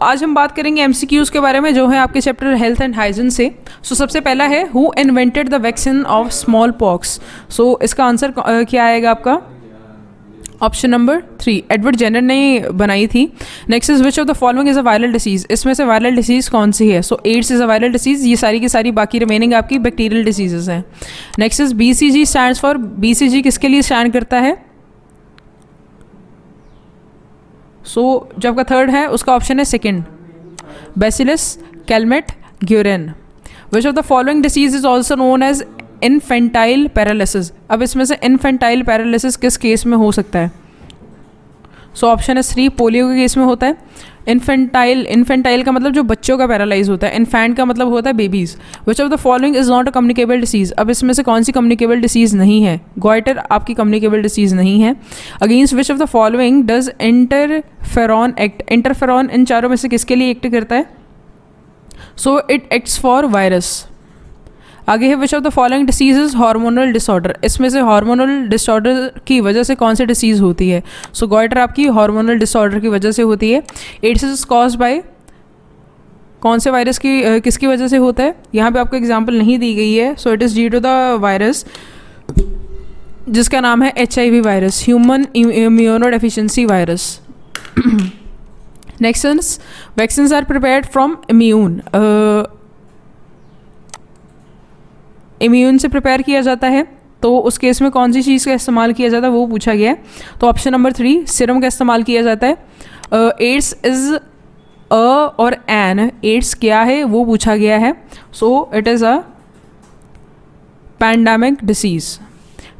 आज हम बात करेंगे एमसीक्यूज के बारे में जो है आपके चैप्टर हेल्थ एंड हाइजीन से। सबसे पहला है who invented the vaccine of small pox. इसका आंसर क्या आएगा आपका? ऑप्शन नंबर 3 एडवर्ड जेनर ने बनाई थी। Next is which of the following is a viral disease. इसमें से वायरल डिसीज कौन सी है? AIDS is a viral disease. ये सारी की सारी बाकी रिमेनिंग आपकी बैक्टीरियल डिजीजेज हैं। Next is BCG stands for. BCG किसके लिए स्टैंड करता है? जो आपका थर्ड है उसका ऑप्शन है second, bacillus Calmette Guerin. Which of the following disease is also known as infantile paralysis. अब इसमें से इन्फेंटाइल पैरालिसिस किस केस में हो सकता है? ऑप्शन है 3 पोलियो के केस में होता है। इन्फेंटाइल का मतलब जो बच्चों का पैरालाइज होता है, इन्फेंट का मतलब होता है babies. Which of the following is not a communicable disease. अब इसमें से कौन सी कम्युनिकेबल डिसीज नहीं है? गॉइटर आपकी कम्युनिकेबल डिसीज नहीं है। Against which of the following does interferon act. Interferon इन चारों में से किसके लिए एक्ट करता है? It acts for virus. आगे है which of the following disease is hormonal disorder. इसमें से हार्मोनल डिसऑर्डर की वजह से कौन सी डिसीज होती है? गॉइटर आपकी हार्मोनल डिसऑर्डर की वजह से होती है। एड्स इज कॉज्ड बाय कौन से वायरस की किसकी वजह से होता है? यहाँ पे आपको एग्जांपल नहीं दी गई है। It is due to the virus जिसका नाम है HIV virus, human immunodeficiency virus. Next is vaccines are prepared from immune से प्रिपेयर किया जाता है। उस केस में कौन सी चीज़ का इस्तेमाल किया जाता है वो पूछा गया है। ऑप्शन नंबर 3 सीरम का इस्तेमाल किया जाता है। एड्स इज अ और एन। एड्स क्या है वो पूछा गया है। It is a pandemic disease.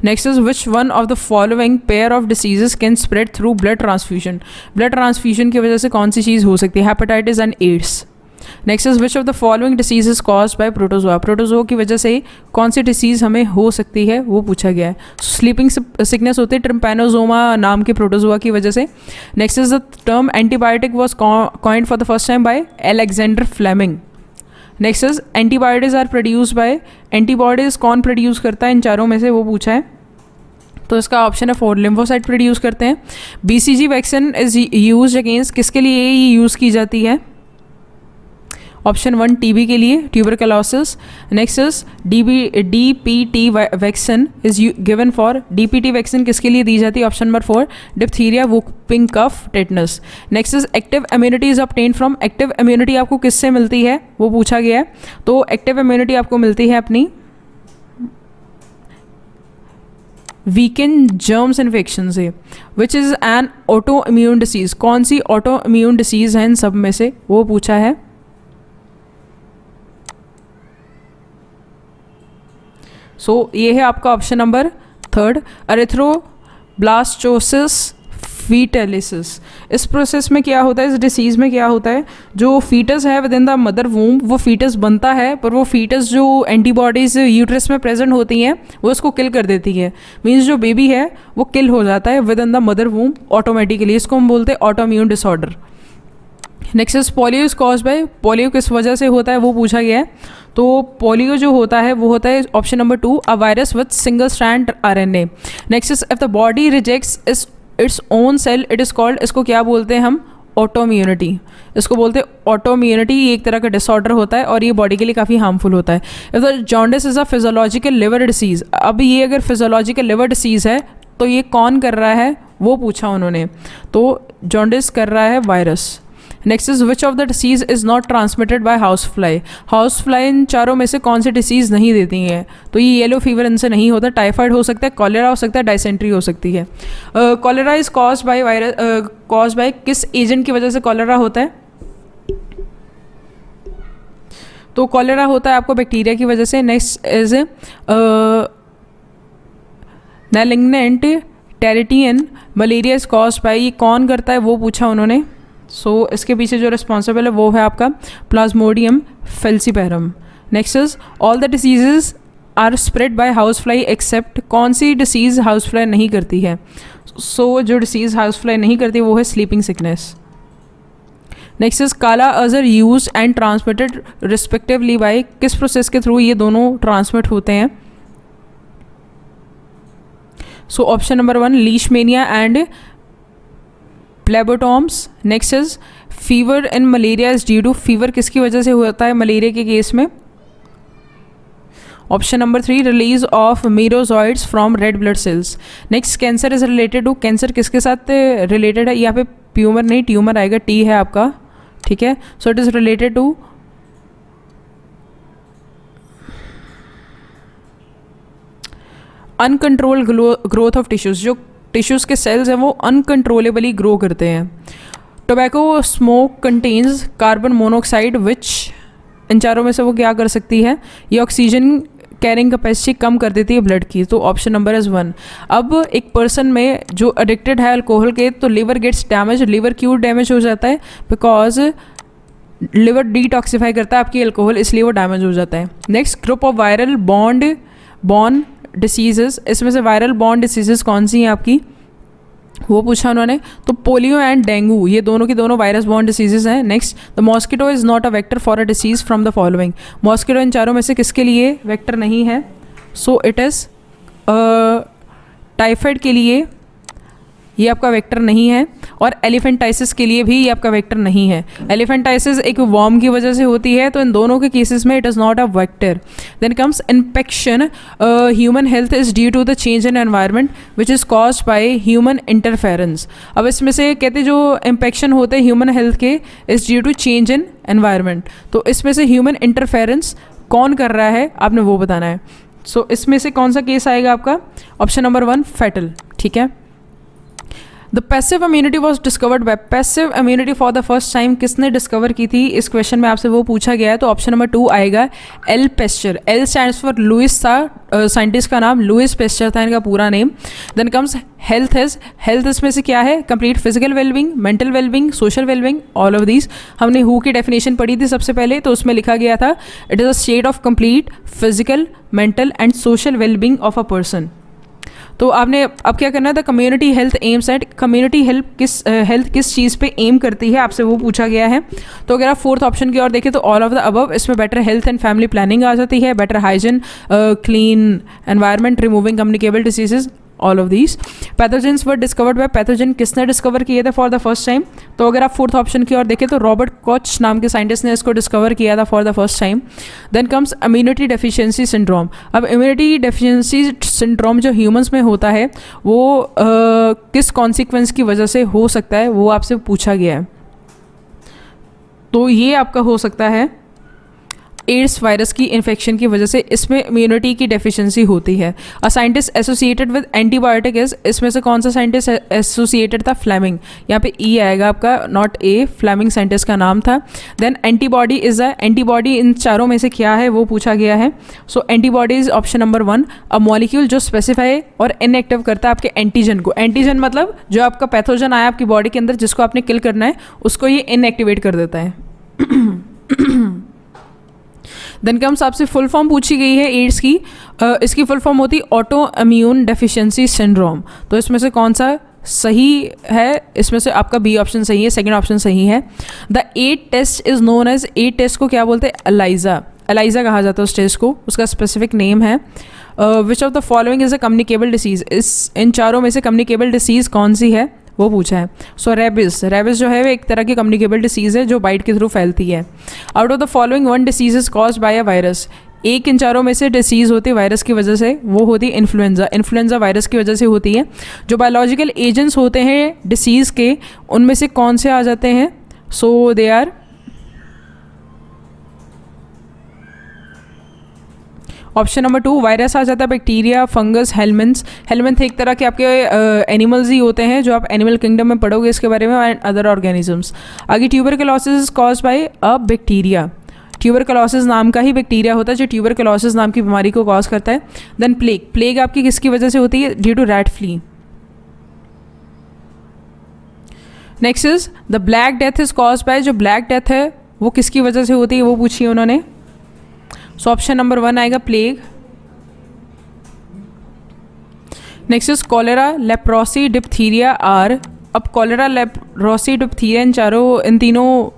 Next is which one of the following pair of diseases can spread through blood transfusion. Blood transfusion की वजह से कौन सी चीज़ हो सकती है? Hepatitis and AIDS. Next is which of the following disease is caused by protozoa. Protozoa की वजह से कौन सी डिसीज हमें हो सकती है वो पूछा गया है। स्लीपिंग सिकनेस होती है ट्रिम्पैनोजोमा नाम के प्रोटोजोआ की वजह से। Next is the term antibiotic was coined for the first time by Alexander Fleming. Next is antibiotics are produce by. Antibodies कौन प्रोड्यूस करता है इन चारों में से वो पूछा है। इसका ऑप्शन है 4 लिम्फोसाइट प्रोड्यूस करते हैं। BCG vaccine is use against किसके लिए ये यूज़ की जाती है? ऑप्शन 1 TB के लिए, tuberculosis. Next is DPT vaccine is given for. DPT vaccine किसके लिए दी जाती है? Option number 4 diphtheria, whooping cough, tetanus. Next is active immunity is obtain from. Active immunity आपको किससे मिलती है वो पूछा गया है। एक्टिव इम्यूनिटी आपको मिलती है अपनी वीकेंड जर्म्स इन्फेक्शन से। Which is an auto immune disease. कौन सी ऑटो इम्यून डिसीज है इन सब में से वो पूछा है। ये है आपका ऑप्शन नंबर 3 एरिथ्रोब्लास्टोसिस फीटलिसिस। इस प्रोसेस में क्या होता है, इस डिसीज़ में क्या होता है, जो फीटस है विद इन द मदर वूम वो फीटस बनता है, पर वो फीटस जो एंटीबॉडीज़ यूट्रस में प्रेजेंट होती हैं वो उसको किल कर देती है। मीन्स जो बेबी है वो किल हो जाता है within the mother womb automatically. इसको हम बोलते हैं autoimmune disorder. Next is polio is caused by. Polio किस वजह से होता है वो पूछा गया है। पोलियो जो होता है वो होता है option number 2 a virus with single strand RNA। Next is if the body rejects its own cell it is called. इसको क्या बोलते हैं हम? ऑटोइम्यूनिटी। इसको बोलते हैं ऑटोइम्यूनिटी। ये एक तरह का डिसऑर्डर होता है और ये बॉडी के लिए काफ़ी हार्मफुल होता है। If the jaundice is a physiological liver disease. अब ये अगर फिजोलॉजिकल लिवर डिसीज है तो ये कौन कर रहा है वो पूछा उन्होंने। जॉन्डिस कर रहा है virus. Next is which of the disease is not transmitted by house fly. House fly in चारों में से कौन सी डिसीज नहीं देती है? ये येलो फीवर इनसे नहीं होता। टाइफाइड हो सकता है, कॉलेरा हो सकता है, डायसेंट्री हो सकती है। Cholera is caused by virus. Caused by किस एजेंट की वजह से कॉलेरा होता है? कॉलेरा होता है आपको बैक्टीरिया की वजह से। Next is malignant tertian malaria is caused by. ये कौन करता है वो पूछा उन्होंने। इसके पीछे जो रिस्पॉन्सिबल है वो है आपका plasmodium falciparum. Next is all the diseases are spread by house fly except. कौन सी डिसीज़ हाउस फ्लाई नहीं करती है? जो डिसीज़ हाउस फ्लाई नहीं करती वो है sleeping sickness. Next is kala azar use and transmitted respectively by. किस प्रोसेस के थ्रू ये दोनों ट्रांसमिट होते हैं? Option number 1 Leishmania and Phlebotomus. Next is fever in malaria is due to, fever किसकी वजह से होता है मलेरिया के केस में? Option number 3 release of merozoites from red blood cells. Next cancer is related to, cancer किसके साथ related है? यहाँ पे प्यूमर नहीं, ट्यूमर आएगा, टी है आपका, ठीक है। So it is related to uncontrolled growth of tissues, जो टिश्यूज़ के सेल्स हैं वो अनकंट्रोलेबली ग्रो करते हैं। Tobacco smoke contains carbon monoxide which, इन चारों में से वो क्या कर सकती है? ये ऑक्सीजन कैरिंग कैपेसिटी कम कर देती है ब्लड की, तो ऑप्शन नंबर इज़ 1। अब एक पर्सन में जो एडिक्टेड है अल्कोहल के, तो लिवर गेट्स डैमेज, लिवर क्यों डैमेज हो जाता है? बिकॉज लिवर डिटॉक्सिफाई करता है आपकी अल्कोहल, इसलिए वो डैमेज हो जाता है। Next group of viral born diseases, इसमें से वायरल बॉर्न डिसीजेस कौन सी हैं आपकी, वो पूछा उन्होंने। तो पोलियो एंड डेंगू, ये दोनों की दोनों वायरस बॉर्न डिसीजेज हैं। Next the mosquito is not a vector for a disease from the following, mosquito इन चारों में से किसके लिए वेक्टर नहीं है? सो इट इज़ टाइफाइड के लिए ये आपका वेक्टर नहीं है, और एलिफेंटाइसिस के लिए भी ये आपका वेक्टर नहीं है। एलिफेंटाइसिस एक वॉर्म की वजह से होती है, तो इन दोनों के केसेस में it is not a vector. Then comes infection, human health is due to the change in environment which is caused by human interference. अब इसमें से कहते जो इन्फेक्शन होते हैं ह्यूमन हेल्थ के is due to change in environment, तो इसमें से ह्यूमन इंटरफेरेंस कौन कर रहा है आपने वो बताना है। सो इसमें से कौन सा केस आएगा आपका? ऑप्शन नंबर 1 फेटल, ठीक है। The passive immunity was discovered by, passive immunity for the first time किसने डिस्कवर की थी? इस क्वेश्चन में आपसे वो पूछा गया है, तो ऑप्शन नंबर 2 आएगा L Pasteur. L stands for Louis था, साइंटिस्ट का नाम लुइस पेस्चर था इनका पूरा name. Then comes health is, health इसमें से क्या है? Complete physical wellbeing, mental wellbeing, social wellbeing, all of these. हमने हु की डेफिनेशन पढ़ी थी सबसे पहले, तो उसमें लिखा गया था it is a state of complete physical, mental and social wellbeing of a person. तो आपने अब क्या करना है? The community health aims at, community health किस चीज़ पे एम करती है, आपसे वो पूछा गया है। तो अगर आप फोर्थ ऑप्शन की ओर देखें तो ऑल ऑफ द अबव, इसमें better health and family planning आ जाती है, better hygiene, clean environment, removing communicable diseases, all of these. Pathogens were discovered by, pathogen किसने डिस्कवर किए थे फॉर द फर्स्ट टाइम? तो अगर आप फोर्थ ऑप्शन की ओर देखें तो रॉबर्ट कॉच नाम के साइंटिस्ट ने इसको डिस्कवर किया था for the first time. Then comes immunity deficiency syndrome. अब इम्यूनिटी डेफिशिएंसी सिंड्रोम जो ह्यूमंस में होता है वो किस कॉन्सिक्वेंस की वजह से हो सकता है, वो आपसे पूछा गया है। तो ये आपका हो सकता है एड्स वायरस की इन्फेक्शन की वजह से, इसमें इम्यूनिटी की डेफिशिएंसी होती है। A scientist associated with antibiotic is, इसमें से कौन सा साइंटिस्ट एसोसिएटेड था? फ्लेमिंग, यहाँ पे ई आएगा आपका, नॉट ए, फ्लेमिंग साइंटिस्ट का नाम था। Then antibody is a, antibody इन चारों में से क्या है वो पूछा गया है। So antibody is option number 1, a molecule जो स्पेसिफाई और इनएक्टिव करता है आपके एंटीजन को। एंटीजन मतलब जो आपका पैथोजन आया आपकी बॉडी के अंदर जिसको आपने किल करना है उसको ये इनएक्टिवेट कर देता है। देन कम्स आपसे फुल फॉर्म पूछी गई है एड्स की, इसकी फुल फॉर्म होती ऑटो इम्यून डेफिशिएंसी सिंड्रोम। तो इसमें से कौन सा सही है? इसमें से आपका बी ऑप्शन सही है, सेकंड ऑप्शन सही है। The aid test is known as, aid test को क्या बोलते हैं? एलाइजा, एलाइजा कहा जाता है उस टेस्ट को, उसका स्पेसिफिक नेम है। Which of the following is a communicable disease, इन चारों में से कम्युनिकेबल डिसीज कौन सी है वो पूछा है। सो रेबिस, रेबिस जो है वो एक तरह की कम्युनिकेबल डिसीज़ है जो बाइट के थ्रू फैलती है। Out of the following one disease is caused by a virus, एक इन चारों में से डिसीज़ होती है वायरस की वजह से, वो होती है इन्फ्लुएंजा। इन्फ्लुएंजा वायरस की वजह से होती है। जो बायोलॉजिकल एजेंट्स होते हैं डिसीज़ के, उनमें से कौन से आ जाते हैं? So they are option number 2 virus आ जाता है, बैक्टीरिया, फंगस, हेलमेंथ्स। हेलमेंथ एक तरह के आपके एनिमल्स ही होते हैं जो आप एनिमल किंगडम में पढ़ोगे इसके बारे में, एंड अदर ऑर्गेनिजम्स। आगे tuberculosis is caused by a bacteria, tuberculosis नाम का ही बैक्टीरिया होता है जो ट्यूबरकुलोसिस नाम की बीमारी को कॉज करता है। देन प्लेग, प्लेग आपकी किसकी वजह से होती है? Due to rat flea. Next is the black death is caused by, जो ब्लैक डेथ है वो किसकी वजह से होती है वो पूछी है उन्होंने। सो ऑप्शन नंबर 1 आएगा plague. Next is cholera, leprosy, diphtheria are. अब कॉलेरा, लेप्रोसी, डिप्थीरिया इन तीनों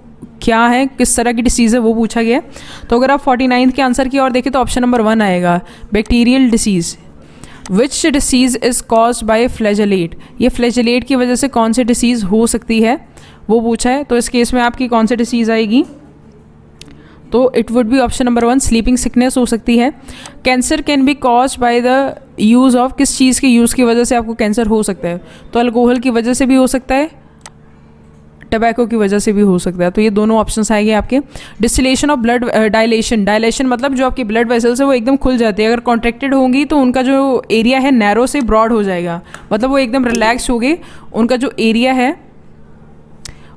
क्या है, किस तरह की डिसीज़ है वो पूछा गया। तो अगर आप 49th के आंसर की ओर देखें तो ऑप्शन नंबर 1 आएगा bacterial disease. Which disease is caused by flagellate, ये फ्लैजेलेट की वजह से कौन सी डिसीज़ हो सकती है वो पूछा है। तो इस केस में आपकी कौन सी डिसीज़ आएगी, तो it would be option number 1 sleeping sickness हो सकती है। Cancer can be caused by the use of, किस चीज़ के यूज़ की वजह से आपको कैंसर हो सकता है, तो अल्कोहल की वजह से भी हो सकता है, टबैको की वजह से भी हो सकता है। तो ये दोनों ऑप्शंस आएंगे आपके। Distillation of blood, dilation, dilation मतलब जो आपकी ब्लड वेसल्स है वो एकदम खुल जाती है, अगर कॉन्ट्रैक्टेड होंगी तो उनका जो एरिया है नैरो से ब्रॉड हो जाएगा, मतलब वो एकदम रिलैक्स हो गए, उनका जो एरिया है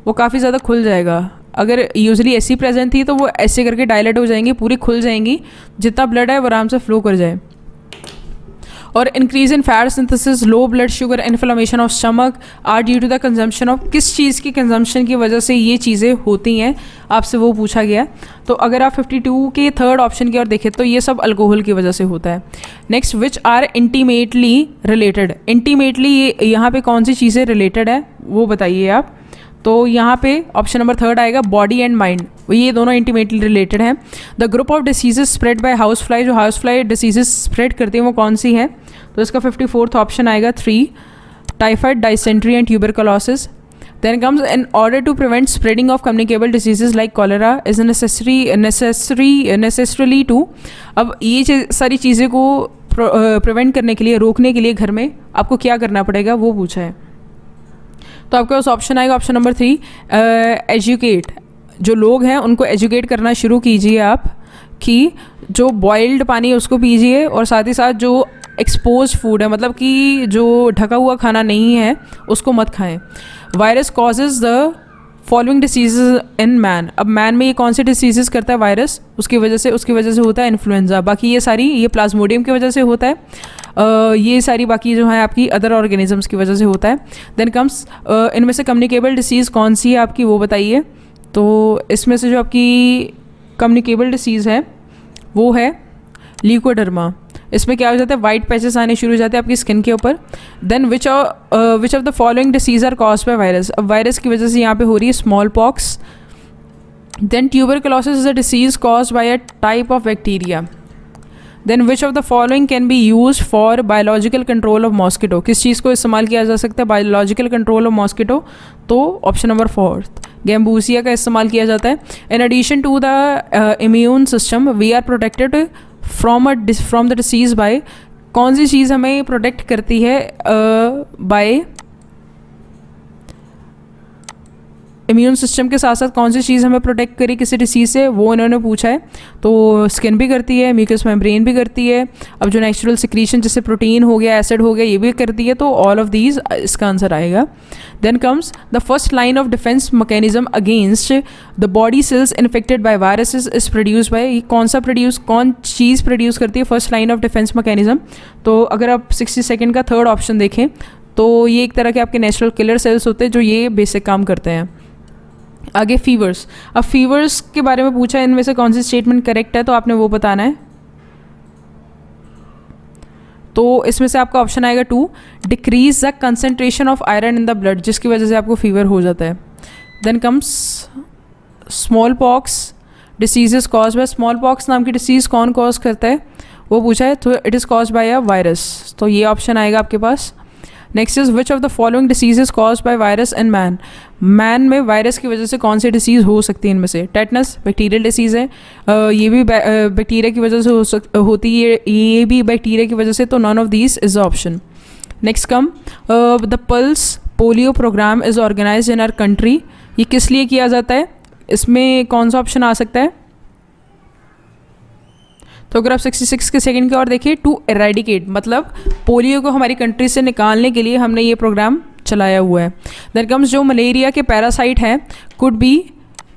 वो काफ़ी ज़्यादा खुल जाएगा। अगर यूजली ऐसी प्रेजेंट थी तो वो ऐसे करके डायलेट हो जाएंगी, पूरी खुल जाएंगी, जितना ब्लड है वो आराम से फ्लो कर जाए। और increase in fat synthesis, low blood sugar, inflammation of stomach are due to the consumption of, किस चीज़ की कंजम्पशन की वजह से ये चीज़ें होती हैं, आपसे वो पूछा गया। तो अगर आप 52 के थर्ड ऑप्शन की ओर देखें तो ये सब अल्कोहल की वजह से होता है। Next, which are intimately related, intimately ये यहाँ पे कौन सी चीज़ें रिलेटेड है वो बताइए आप। तो यहाँ पे ऑप्शन नंबर 3 आएगा बॉडी एंड माइंड, ये दोनों इंटीमेटली रिलेटेड हैं। The group of diseases spread by house fly, जो हाउस फ्लाई डिसीजेस स्प्रेड करती हैं वो कौन सी है, तो इसका 54th ऑप्शन आएगा 3 typhoid, dysentery and tuberculosis. Then comes in order to prevent spreading of communicable diseases like cholera is necessarily to, अब ये सारी चीज़ें को प्रिवेंट करने के लिए, रोकने के लिए घर में आपको क्या करना पड़ेगा वो पूछा है। तो आपके पास ऑप्शन आएगा ऑप्शन नंबर 3 एजुकेट, जो लोग हैं उनको एजुकेट करना शुरू कीजिए आप कि जो बॉइल्ड पानी है उसको पीजिए, और साथ ही साथ जो एक्सपोज फूड है, मतलब कि जो ढका हुआ खाना नहीं है उसको मत खाएं। Virus causes the following diseases in man, अब मैन में ये कौन से डिसीजेज करता है वायरस, उसकी वजह से होता है इन्फ्लुएंजा, बाकी ये सारी ये प्लाज्मोडियम की वजह से होता है, ये सारी बाकी जो है आपकी अदर ऑर्गेनिजम्स की वजह से होता है। देन कम्स इनमें से कम्युनिकेबल डिसीज़ कौन सी है आपकी वो बताइए। तो इसमें से जो आपकी कम्युनिकेबल डिसीज़ है वो है ल्यूकोडर्मा, इसमें क्या हो जाता है वाइट पैचेस आने शुरू हो जाते हैं आपकी स्किन के ऊपर। Then which of the following disease are caused by virus, अब वायरस की वजह से यहाँ पे हो रही है small pox. Then tuberculosis is a disease caused by a type of bacteria. Then which of the following can be use for biological control of mosquito, किस चीज़ को इस्तेमाल किया जा सकता है बायोलॉजिकल कंट्रोल ऑफ मॉस्किटो, तो ऑप्शन नंबर 4 गैम्बूसिया का इस्तेमाल किया जाता है। In addition to the immune system we are protected from the disease by, कौन सी चीज़ हमें प्रोटेक्ट करती है बाय इम्यून सिस्टम के साथ साथ कौन सी चीज़ हमें प्रोटेक्ट करी किसी डिसीज़ से, वो इन्होंने पूछा है। तो स्किन भी करती है, म्यूकस मेम्ब्रेन भी करती है, अब जो नेचुरल सिक्रीशन जैसे प्रोटीन हो गया, एसिड हो गया, ये भी करती है, तो ऑल ऑफ दीज इसका आंसर आएगा। Then comes the first line of defence mechanism against the body cells infected by viruses is produce by, ये कौन चीज़ प्रोड्यूस करती है first line of defence mechanism. तो अगर आप 62nd का थर्ड ऑप्शन देखें तो ये एक तरह के आपके नेचुरल किलर सेल्स होते हैं जो ये बेसिक काम करते हैं। आगे फीवर्स, अब फीवर्स के बारे में पूछा है, इनमें से कौन सी स्टेटमेंट करेक्ट है, तो आपने वो बताना है। तो इसमें से आपका ऑप्शन आएगा 2 decrease the concentration of iron in the blood, जिसकी वजह से आपको फीवर हो जाता है। Then comes smallpox diseases caused by, smallpox नाम की डिसीज़ कौन कॉज करता है वो पूछा है, तो it is cause by a virus, तो ये ऑप्शन आएगा आपके पास। Next is which of the following diseases cause by virus in man, man में वायरस की वजह से कौन सी डिसीज़ हो सकती है, इनमें से टेटनस बैक्टीरियल डिसीज़ है, ये भी बैक्टीरिया की वजह से होती है, ये भी बैक्टीरिया की वजह से, तो none of these is the option. Next come the pulse polio programme is organise in our country, ये किस लिए किया जाता है, इसमें कौन सा ऑप्शन आ सकता है। तो अगर आप 66 के सेकंड की ओर देखिए, टू एरेडिकेट मतलब पोलियो को हमारी कंट्री से निकालने के लिए हमने ये प्रोग्राम चलाया हुआ है। देन कम्स जो मलेरिया के पैरासाइट हैं could be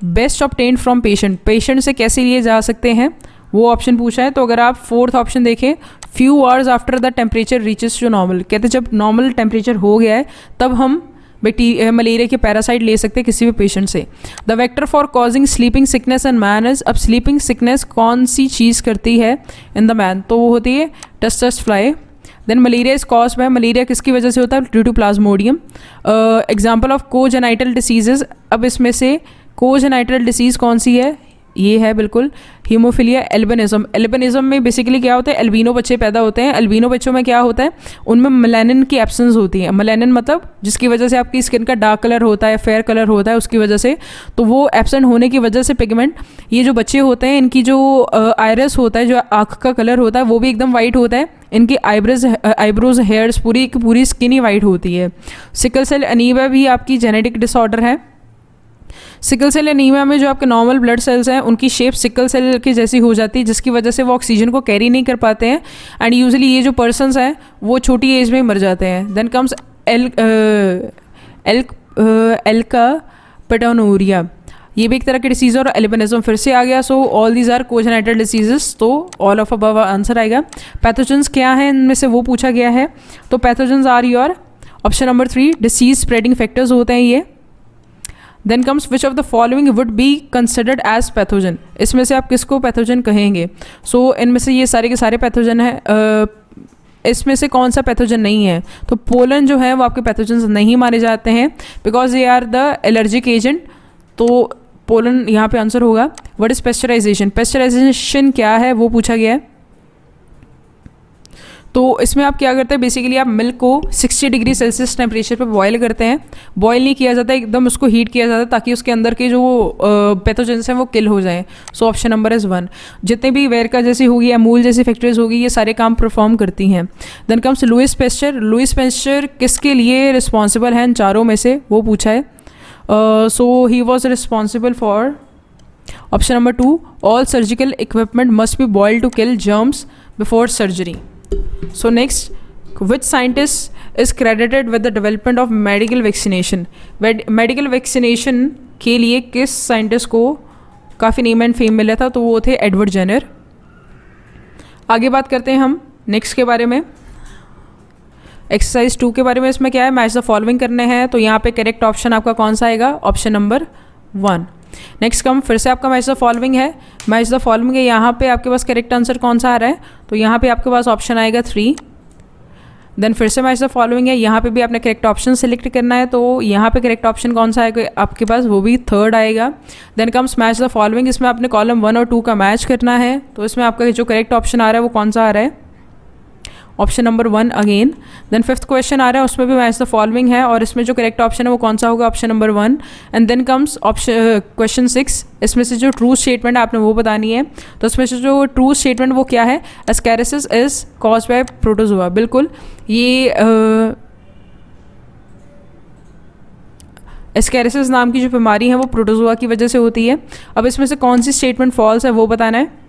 best obtained from patient से कैसे लिए जा सकते हैं वो ऑप्शन पूछा है। तो अगर आप 4th ऑप्शन देखें, few hours after the temperature reaches to normal, कहते जब नॉर्मल टेम्परेचर हो गया है तब हम मलेरिया के पैरासाइट ले सकते हैं किसी भी पेशेंट से। The vector for causing sleeping sickness and man is, अब स्लीपिंग सिकनेस कौन सी चीज़ करती है इन द मैन, तो वो होती है tsetse fly. Then malaria is cause by, malaria किसकी वजह से होता है, due to Plasmodium. Example of congenital diseases, अब इसमें से कोजेनाइटल डिसीज़ कौन सी है, ये है बिल्कुल हीमोफीलिया। एल्बिनिज्म, एल्बिनिज्म में बेसिकली क्या होता है, एल्बिनो बच्चे पैदा होते हैं। एल्बिनो बच्चों में क्या होता है, उनमें मेलानिन की एब्सेंस होती है। मेलानिन मतलब जिसकी वजह से आपकी स्किन का डार्क कलर होता है, फेयर कलर होता है, उसकी वजह से, तो वो एब्सेंट होने की वजह से पिगमेंट, ये जो बच्चे होते हैं इनकी जो आयरस होता है, जो आँख का कलर होता है वो भी एकदम वाइट होता है। इनकी आईब्रोज हेयर्स पूरी की पूरी स्किन ही वाइट होती है। सिकल सेल एनीमिया भी आपकी जेनेटिक डिसऑर्डर है। सिकल सेल एनीमिया में जो आपके नॉर्मल ब्लड सेल्स हैं उनकी शेप सिकल सेल की जैसी हो जाती है, जिसकी वजह से वो ऑक्सीजन को कैरी नहीं कर पाते हैं एंड यूजुअली ये जो पर्सन्स हैं वो छोटी एज में मर जाते हैं। देन कम्स एल्का पेटोनूरिया, ये भी एक तरह की डिसीज़ और एल्बिनिज्म फिर से आ गया। So all these are congenital diseases, तो ऑल ऑफ अबव आंसर आएगा। पैथोजेंस क्या है इनमें से वो पूछा गया है, तो pathogens are your option number 3 disease spreading factors होते हैं ये। Then comes which of the following would be considered as pathogen, इसमें से आप किसको पैथोजन कहेंगे। सो इनमें से ये सारे के सारे पैथोजन है, इसमें से कौन सा पैथोजन नहीं है, तो पोलन जो है वो आपके पैथोजन नहीं माने जाते हैं because they are the allergic agent, तो पोलन यहाँ पे आंसर होगा। व्हाट इज पेस्चराइजेशन, पेस्चराइजेशन क्या है वो पूछा गया है। तो इसमें आप क्या करते हैं, बेसिकली आप मिल्क को 60 डिग्री सेल्सियस टेम्परेचर पे बॉयल करते हैं। बॉयल नहीं किया जाता, एकदम उसको हीट किया जाता है ताकि उसके अंदर के जो पैथोजेंस हैं वो किल हो जाएं। So option number is 1। जितने भी वेरका जैसी होगी, अमूल जैसी फैक्ट्रीज होगी, ये सारे काम परफॉर्म करती हैं। Then comes Louis Pasteur, Louis Pasteur किसके लिए रिस्पॉन्सिबल हैं इन चारों में से वो पूछा है। So he was responsible for option number 2 all surgical equipment must be boiled to kill germs before surgery. So next, which scientist is credited with the development of medical vaccination? Medical vaccination के लिए किस scientist को काफ़ी name and fame मिला था, तो वो थे एडवर्ड जेनर। आगे बात करते हैं हम नेक्स्ट के बारे में, एक्सरसाइज 2 के बारे में। इसमें क्या है, मैच द फॉलोइंग करने हैं, तो यहाँ पे करेक्ट ऑप्शन आपका कौन सा आएगा, ऑप्शन नंबर 1। नेक्स्ट कम फिर से आपका मैच द फॉलोइंग है, मैच द फॉलोइंग है, यहाँ पे आपके पास करेक्ट आंसर कौन सा आ रहा है, तो यहाँ पे आपके पास ऑप्शन आएगा 3। देन फिर से मैच द फॉलोइंग है, यहाँ पे भी आपने करेक्ट ऑप्शन सेलेक्ट करना है, तो यहाँ पे करेक्ट ऑप्शन कौन सा आएगा आपके पास, वो भी 3rd आएगा। Then comes match the following, इसमें आपने कॉलम 1 और 2 का मैच करना है, तो इसमें आपका जो करेक्ट ऑप्शन आ रहा है वो कौन सा आ रहा है, option number 1 again. Then 5th question आ रहा है, उसमें भी मैच द फॉलोइंग है और इसमें जो करेक्ट ऑप्शन है वो कौन सा होगा, option number 1। And then comes option question 6, इसमें से जो ट्रू स्टेटमेंट आपने वो बतानी है, तो इसमें से जो ट्रू स्टेटमेंट वो क्या है, ascariasis is caused by protozoa. बिल्कुल, ये एस्कैरिसिस नाम की जो बीमारी है वो प्रोटोजोआ की वजह से होती है। अब इसमें से कौन सी स्टेटमेंट फॉल्स है वो बताना है,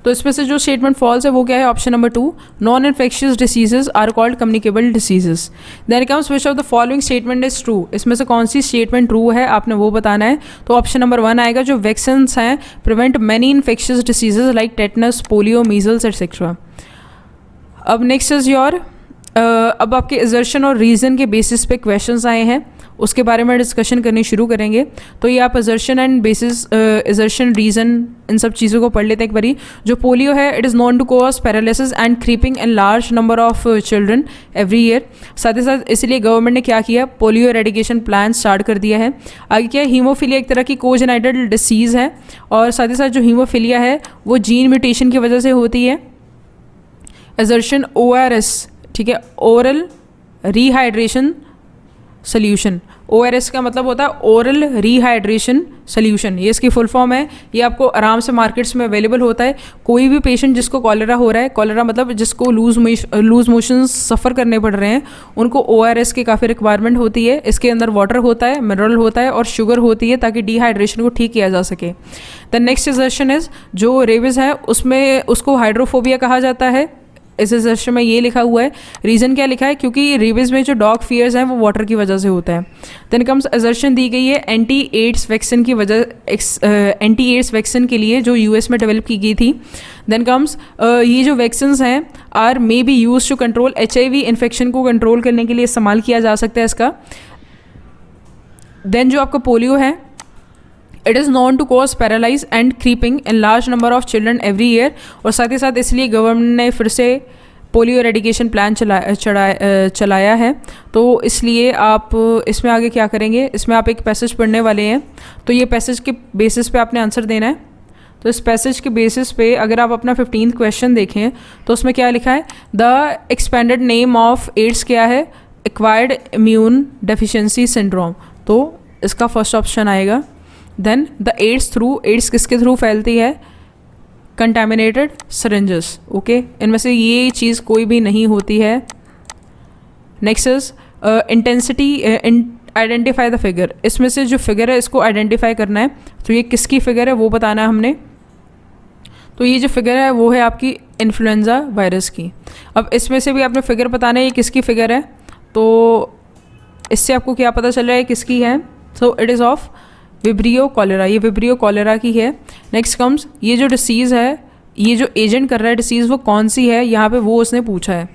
तो इसमें से जो स्टेटमेंट फॉल्स है वो क्या है, option number 2 non infectious diseases are called communicable diseases. Then comes which of the following statement is true, इसमें से कौन सी स्टेटमेंट ट्रू है आपने वो बताना है, तो ऑप्शन नंबर 1 आएगा, जो वैक्सीन्स हैं prevent many infectious diseases like tetanus, polio, measles etcetera. अब नेक्स्ट इज योर, अब आपके असर्शन और रीज़न के बेसिस पे क्वेश्चंस आए हैं, उसके बारे में डिस्कशन करनी शुरू करेंगे। तो ये आप assertion and basis, assertion, reason, इन सब चीज़ों को पढ़ लेते हैं एक बारी। जो पोलियो है, it is known to cause paralysis and creeping in large number of children every year. साथ ही साथ इसलिए गवर्नमेंट ने क्या किया, पोलियो एरेडिकेशन प्लान स्टार्ट कर दिया है। आगे क्या है, हीमोफीलिया एक तरह की कोजेनेटेड डिसीज़ है और साथ ही साथ जो हीमोफीलिया है वो जीन म्यूटेशन की वजह से होती है। असर्शन ORS, ठीक है, ओरल रिहाइड्रेशन सोल्यूशन। ORS का मतलब होता है ओरल रिहाइड्रेशन सोल्यूशन, ये इसकी फुल फॉर्म है। ये आपको आराम से मार्केट्स में अवेलेबल होता है। कोई भी पेशेंट जिसको कॉलेरा हो रहा है, कॉलेरा मतलब जिसको लूज मोशन सफ़र करने पड़ रहे हैं, उनको ORS की काफ़ी रिक्वायरमेंट होती है। इसके अंदर वाटर होता है, मिनरल होता है और शुगर होती है ताकि डिहाइड्रेशन को ठीक किया जा सके। द नेक्स्ट असर्शन इज, जो रेबिस है उसमें उसको हाइड्रोफोबिया कहा जाता है। इस असर्शन में ये लिखा हुआ है, रीज़न क्या लिखा है, क्योंकि रेबीज़ में जो डॉग फियर्स हैं वो वाटर की वजह से होता है। देन कम्स असर्शन दी गई है एंटी एड्स वैक्सीन की वजह, एंटी एड्स वैक्सीन के लिए जो US में डेवलप की गई थी। देन कम्स ये जो वैक्सीन्स हैं are may be use to control HIV infection को कंट्रोल करने के लिए इस्तेमाल किया जा सकता है इसका। देन जो आपका पोलियो है, it is known to cause paralyse and creeping in large number of children every year, और साथ ही साथ इसलिए गवर्नमेंट ने फिर से पोलियो एरेडिकेशन प्लान चलाया है। तो इसलिए आप इसमें आगे क्या करेंगे, इसमें आप एक पैसेज पढ़ने वाले हैं, तो ये पैसेज के बेसिस पे आपने आंसर देना है। तो इस पैसेज के बेसिस पे अगर आप अपना 15th क्वेश्चन देखें तो उसमें क्या लिखा है, the expanded name of AIDS क्या है, एक्वायर्ड इम्यून डेफिशिएंसी सिंड्रोम, तो इसका फर्स्ट ऑप्शन आएगा। Then the AIDS through, AIDS किसके थ्रू फैलती है, कंटेमिनेटेड सिरिंजेस, ओके, इनमें से ये चीज़ कोई भी नहीं होती है। Next is intensity, identify the figure, इसमें से जो फिगर है इसको आइडेंटिफाई करना है, तो ये किसकी फिगर है वो बताना है हमने। तो ये जो फिगर है वो है आपकी इन्फ्लुएंजा वायरस की। अब इसमें से भी आपने फिगर बताना है ये किसकी फिगर है, तो इससे आपको क्या पता चल रहा है किसकी है, so it is of vibrio cholera, ये विब्रियो कॉलेरा की है। नेक्स्ट कम्स, ये जो डिसीज़ है, ये जो एजेंट कर रहा है डिसीज़ वो कौन सी है, यहाँ पे वो उसने पूछा है।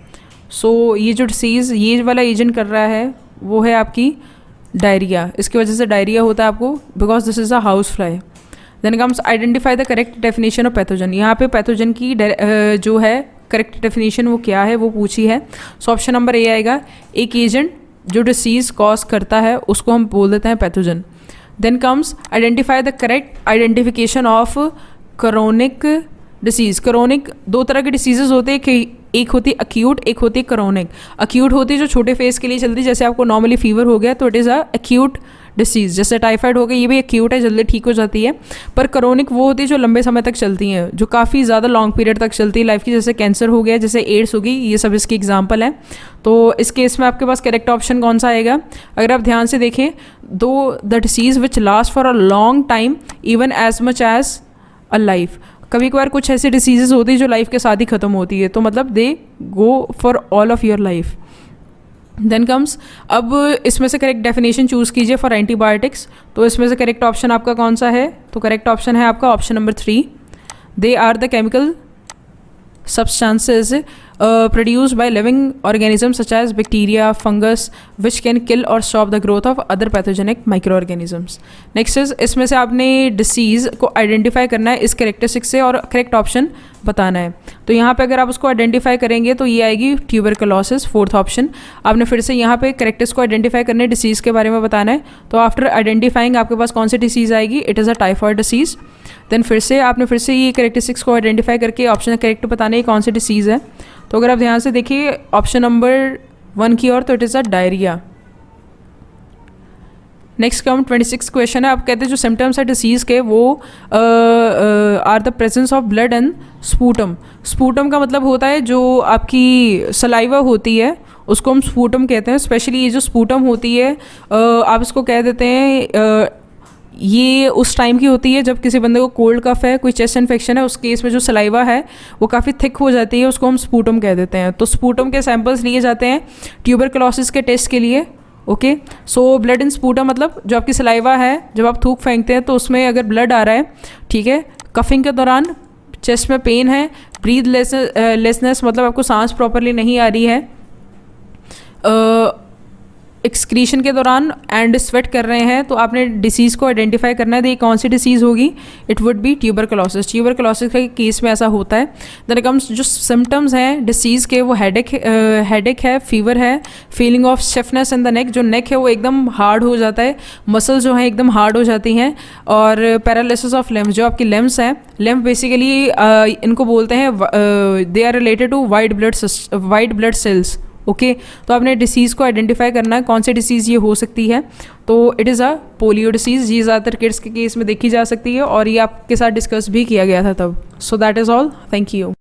सो ये जो डिसीज़ ये वाला एजेंट कर रहा है वो है आपकी डायरिया, इसकी वजह से डायरिया होता है आपको, because this is a house fly. Then comes identify the correct definition of pathogen, यहाँ पे पैथोजन की जो है करेक्ट डेफिनेशन वो क्या है वो पूछी है। सो ऑप्शन नंबर ए आएगा, एक एजेंट जो डिसीज़ कॉज करता है उसको हम बोल देते हैं pathogen. Then comes identify the correct identification of chronic disease. Chronic दो तरह के डिसीजेज होते हैं कि एक होती है अक्यूट, एक होती है क्रोनिक। अक्यूट होती है जो छोटे फेज के लिए चलती है, जैसे आपको नॉर्मली फीवर हो गया तो it is a acute disease, जैसे टाइफाइड हो गया ये भी अक्यूट है, जल्दी ठीक हो जाती है। पर क्रोनिक वो होती है जो लंबे समय तक चलती हैं, जो काफ़ी ज़्यादा लॉन्ग पीरियड तक चलती है लाइफ की, जैसे कैंसर हो गया, जैसे एड्स होगी, ये सब इसकी एग्जाम्पल है। तो इस केस में आपके पास करेक्ट ऑप्शन कौन सा आएगा, अगर आप ध्यान से देखें, दो the disease which last for a long time even as much as a life, कभी कभार कुछ ऐसी डिसीजेज होती है जो लाइफ के साथ ही ख़त्म होती है, तो मतलब they go for all of your life. Then comes, अब इसमें से करेक्ट डेफिनेशन चूज़ कीजिए फॉर एंटीबायोटिक्स। तो इसमें से करेक्ट ऑप्शन आपका कौन सा है, तो करेक्ट ऑप्शन है आपका option number 3, they are the chemical substances produced by living organisms such as bacteria, fungus, which can kill or stop the growth of other pathogenic microorganisms. Next is, इसमें से आपने डिसीज़ को identify करना है इस characteristic से और correct option बताना है। तो यहाँ पे अगर आप उसको आइडेंटिफाई करेंगे तो ये आएगी ट्यूबरकुलोसिस, फोर्थ ऑप्शन। आपने फिर से यहाँ पे करेक्टर्स को आइडेंटिफाई करने, डिसीज़ के बारे में बताना है। तो आफ्टर आइडेंटिफाइंग आपके पास कौन सी डिसीज़ आएगी, it is a typhoid disease. Then फिर से आपने फिर से ये करेक्टरिस्टिक्स को आइडेंटिफाई करके ऑप्शन करेक्ट बताना है कौन सी डिसीज़ है। तो अगर आप ध्यान से देखिए ऑप्शन नंबर 1 की ओर, तो it is a diarrhoea. Next come 26 question है, आप कहते हैं जो सिम्टम्स है डिसीज़ के वो are the presence of blood and sputum. Sputum का मतलब होता है जो आपकी सलाइवा होती है उसको हम स्पूटम कहते हैं। स्पेशली ये जो स्पूटम होती है आप इसको कह देते हैं ये उस टाइम की होती है जब किसी बंदे को कोल्ड कफ है, कोई चेस्ट इन्फेक्शन है, उस केस में जो सलाइवा है वो काफ़ी थिक हो जाती है, उसको हम स्पूटम कह देते हैं। तो स्पूटम के सैंपल्स लिए जाते हैं ट्यूबरकुलोसिस के टेस्ट के लिए। Okay, so blood in sputum मतलब जो आपकी सलाइवा है, जब आप थूक फेंकते हैं तो उसमें अगर ब्लड आ रहा है, ठीक है, कफिंग के दौरान चेस्ट में पेन है, ब्रीथ लेसनेस मतलब आपको सांस प्रॉपरली नहीं आ रही है, एक्सक्रीशन के दौरान एंड स्वेट कर रहे हैं, तो आपने डिसीज़ को आइडेंटिफाई करना है। तो ये कौन सी डिसीज़ होगी, it would be tuberculosis. Tuberculosis के केस में ऐसा होता है। देन कम्स जो सिम्टम्स हैं डिसीज़ के, वो हेडेक है, फीवर है, feeling of stiffness in the neck, जो नेक है वो एकदम हार्ड हो जाता है, मसल्स जो हैं एकदम हार्ड हो जाती हैं, और पैरालिसिस ऑफ लिम्स, जो आपकी लिम्स हैं, लिम्फ बेसिकली इनको बोलते हैं they are related to white blood cells. Okay, तो आपने डिसीज़ को आइडेंटिफाई करना है कौन सी डिसीज़ ये हो सकती है। तो it is a polio disease. ये ज़्यादातर किड्स के केस में देखी जा सकती है और ये आपके साथ डिस्कस भी किया गया था तब। So that is all, thank you.